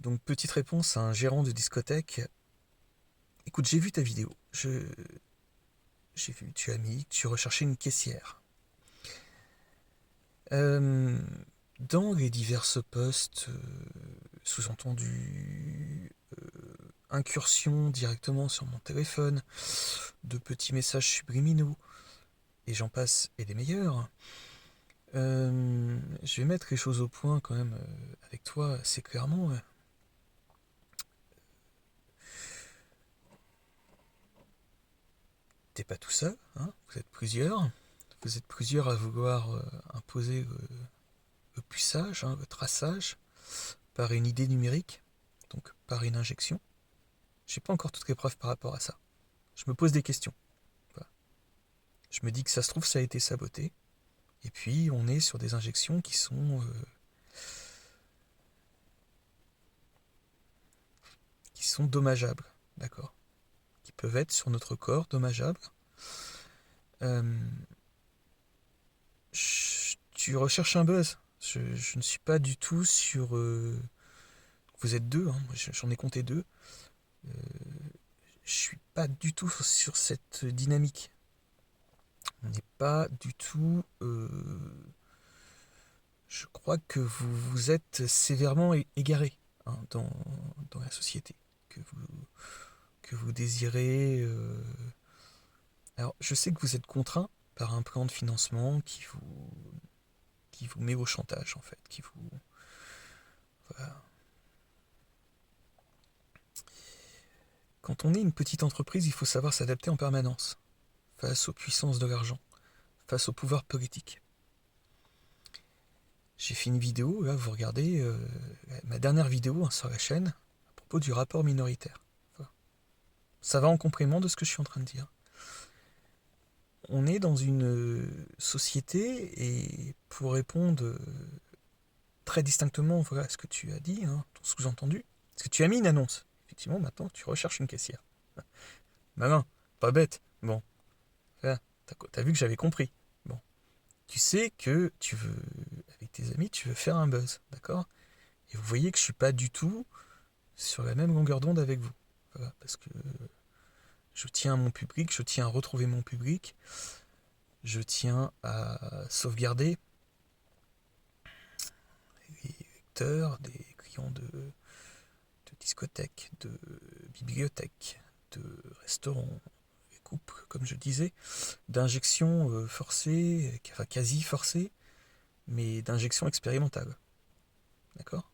Donc, petite réponse à un gérant de discothèque. Écoute, j'ai vu ta vidéo. J'ai vu, tu as mis, tu recherchais une caissière. Euh, Dans les diverses posts, sous-entendu incursion directement sur mon téléphone, de petits messages subliminaux, et j'en passe, et des meilleurs, je vais mettre les choses au point quand même avec toi assez clairement. T'es pas tout seul, hein, vous êtes plusieurs. Vous êtes plusieurs à vouloir imposer le puçage, hein, le traçage, par une idée numérique, donc par une injection. J'ai pas encore toutes les preuves par rapport à ça. Je me pose des questions. Voilà. Je me dis que ça se trouve, ça a été saboté. Et puis, on est sur des injections qui sont dommageables, d'accord, qui peuvent être sur notre corps dommageables. Euh, Tu recherches un buzz. Je ne suis pas du tout sur. Vous êtes deux, hein, moi j'en ai compté deux. Euh, je suis pas du tout sur cette dynamique. On n'est pas du tout. Je crois que vous vous êtes sévèrement égaré, hein, dans la société. Que vous désirez. Alors, je sais que vous êtes contraint par un plan de financement qui vous met au chantage, en fait. Qui vous. Voilà. Quand on est une petite entreprise, il faut savoir s'adapter en permanence face aux puissances de l'argent, face au pouvoir politique. J'ai fait une vidéo, là vous regardez ma dernière vidéo, hein, sur la chaîne à propos du rapport minoritaire. Voilà. Ça va en complément de ce que je suis en train de dire. On est dans une société, et pour répondre très distinctement, voilà, à ce que tu as dit, hein, ton sous-entendu, parce que tu as mis une annonce. Effectivement, maintenant tu recherches une caissière. Malin, pas bête. Bon, voilà, t'as vu que j'avais compris. Bon, tu sais que tu veux, avec tes amis, tu veux faire un buzz, d'accord? Et vous voyez que je suis pas du tout sur la même longueur d'onde avec vous. Voilà, parce que je tiens à mon public, je tiens à retrouver mon public, je tiens à sauvegarder les lecteurs, des clients de discothèques, de bibliothèques, de restaurants, des couples, comme je disais, d'injections forcées, enfin quasi forcées, mais d'injections expérimentales. D'accord?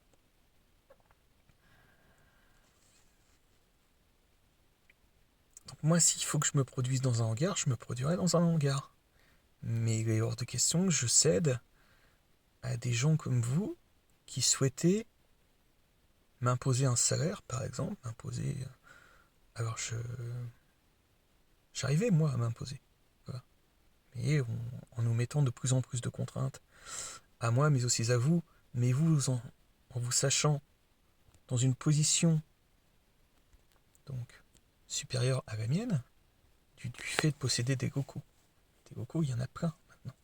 Donc moi, s'il faut que je me produise dans un hangar, je me produirai dans un hangar. Mais il est hors de question que je cède à des gens comme vous qui souhaitaient m'imposer un salaire, par exemple, m'imposer. Alors j'arrivais moi à m'imposer, voilà. Mais en nous mettant de plus en plus de contraintes, à moi, mais aussi à vous, mais vous en vous sachant dans une position donc supérieure à la mienne, du fait de posséder des Goku. Des Goku, il y en a plein maintenant.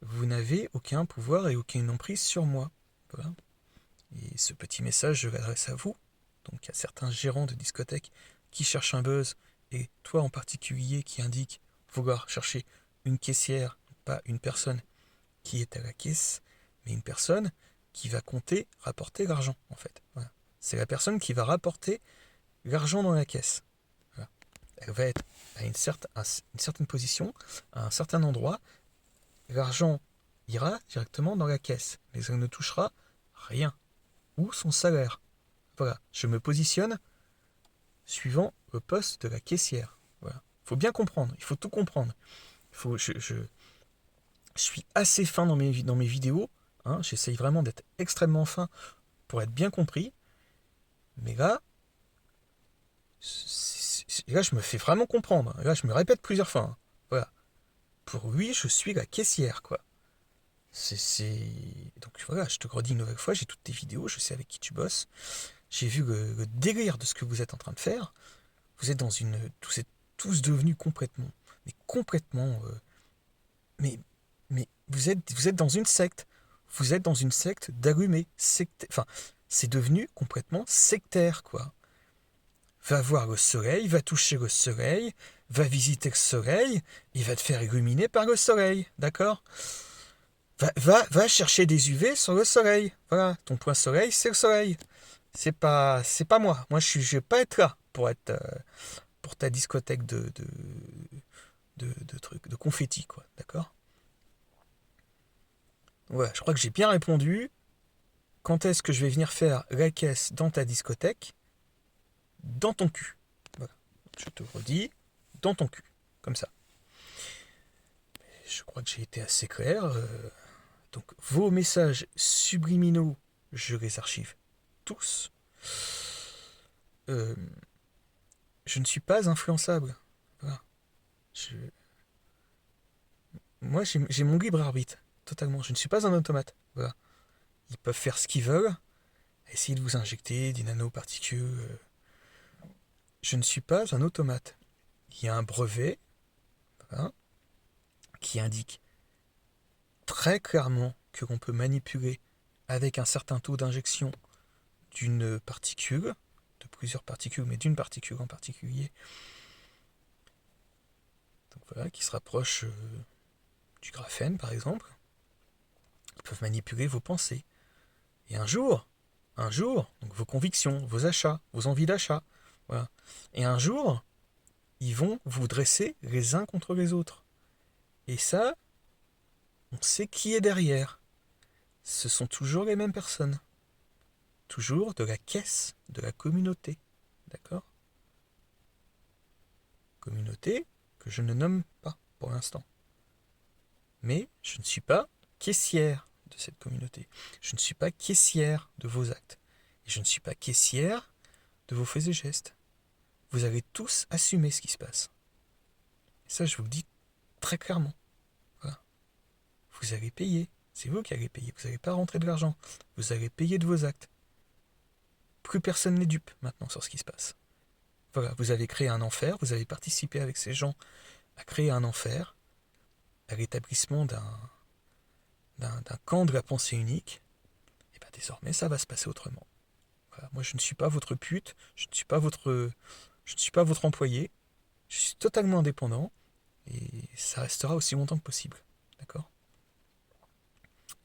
Vous n'avez aucun pouvoir et aucune emprise sur moi. Voilà. Et ce petit message, je l'adresse à vous, donc à certains gérants de discothèques qui cherchent un buzz, et toi en particulier qui indique vouloir chercher une caissière, pas une personne qui est à la caisse, mais une personne qui va compter, rapporter l'argent, en fait. Voilà. C'est la personne qui va rapporter l'argent dans la caisse. Voilà. Elle va être à une certaine position, à un certain endroit. L'argent ira directement dans la caisse, mais elle ne touchera rien. Ou son salaire. Voilà, je me positionne suivant le poste de la caissière. Voilà. Il faut bien comprendre, il faut tout comprendre. Je suis assez fin dans mes vidéos, hein, j'essaye vraiment d'être extrêmement fin pour être bien compris, mais là, là je me fais vraiment comprendre. Là, je me répète plusieurs fois, hein. Voilà. Pour lui, je suis la caissière, quoi. Donc voilà, je te redis une nouvelle fois, j'ai toutes tes vidéos, je sais avec qui tu bosses. J'ai vu le délire de ce que vous êtes en train de faire. Vous êtes dans une. Vous êtes tous devenus complètement. Mais complètement. Mais, mais vous êtes dans une secte. Vous êtes dans une secte d'allumés. Enfin, C'est devenu complètement sectaire, quoi. Va voir le soleil, va toucher le soleil, va visiter le soleil, il va te faire illuminer par le soleil, d'accord? Va chercher des UV sur le soleil. Voilà, ton point soleil, c'est le soleil. C'est pas moi. Moi, je vais pas être là pour ta discothèque de trucs, de confettis, quoi, d'accord? Voilà, je crois que j'ai bien répondu. Quand est-ce que je vais venir faire la caisse dans ta discothèque? Dans ton cul. Voilà. Je te redis, dans ton cul. Comme ça. Je crois que j'ai été assez clair. Donc, vos messages subliminaux, je les archive tous. Je ne suis pas influençable. Voilà. Je- Moi, j'ai mon libre arbitre. Totalement. Je ne suis pas un automate. Voilà. Ils peuvent faire ce qu'ils veulent. Essayer de vous injecter des nanoparticules. Je ne suis pas un automate. Il y a un brevet, voilà, qui indique très clairement que l'on peut manipuler avec un certain taux d'injection d'une particule, de plusieurs particules, mais d'une particule en particulier, donc voilà, qui se rapproche du graphène par exemple. Ils peuvent manipuler vos pensées. Et un jour, donc vos convictions, vos achats, vos envies d'achat, voilà. Et un jour, ils vont vous dresser les uns contre les autres. Et ça, on sait qui est derrière. Ce sont toujours les mêmes personnes. Toujours de la caisse de la communauté. D'accord? Communauté que je ne nomme pas pour l'instant. Mais je ne suis pas caissière de cette communauté. Je ne suis pas caissière de vos actes. Et je ne suis pas caissière de vos faits et gestes. Vous allez tous assumer ce qui se passe. Et ça, je vous le dis très clairement. Voilà. Vous allez payer. C'est vous qui allez payer. Vous n'allez pas rentrer de l'argent. Vous allez payer de vos actes. Plus personne n'est dupe maintenant sur ce qui se passe. Voilà, vous avez créé un enfer, vous avez participé avec ces gens à créer un enfer, à l'établissement d'un camp de la pensée unique, et bien désormais ça va se passer autrement. Voilà, moi je ne suis pas votre pute, je ne suis pas votre employé, je suis totalement indépendant, et ça restera aussi longtemps que possible. D'accord?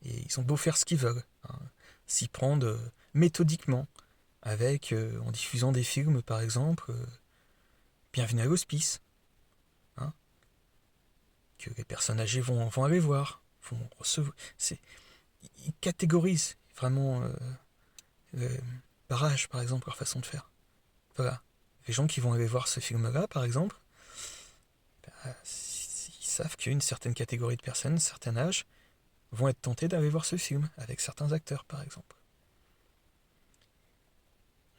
Et ils ont beau faire ce qu'ils veulent, hein, s'y prendre méthodiquement, en diffusant des films par exemple, Bienvenue à l'hospice, hein, que les personnes âgées vont aller voir, vont recevoir. Ils catégorisent vraiment par âge, par exemple, leur façon de faire. Voilà. Les gens qui vont aller voir ce film-là, par exemple, ils savent qu'une certaine catégorie de personnes, un certain âge, vont être tentés d'aller voir ce film, avec certains acteurs, par exemple.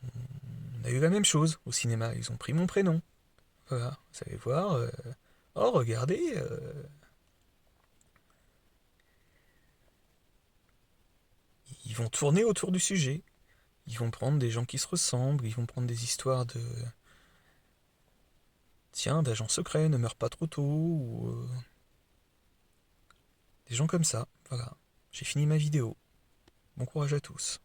On a eu la même chose au cinéma, ils ont pris mon prénom. Voilà, vous allez voir, oh regardez, ils vont tourner autour du sujet. Ils vont prendre des gens qui se ressemblent, ils vont prendre des histoires de... Tiens, d'agents secrets, ne meurs pas trop tôt, ou... des gens comme ça, voilà. J'ai fini ma vidéo. Bon courage à tous.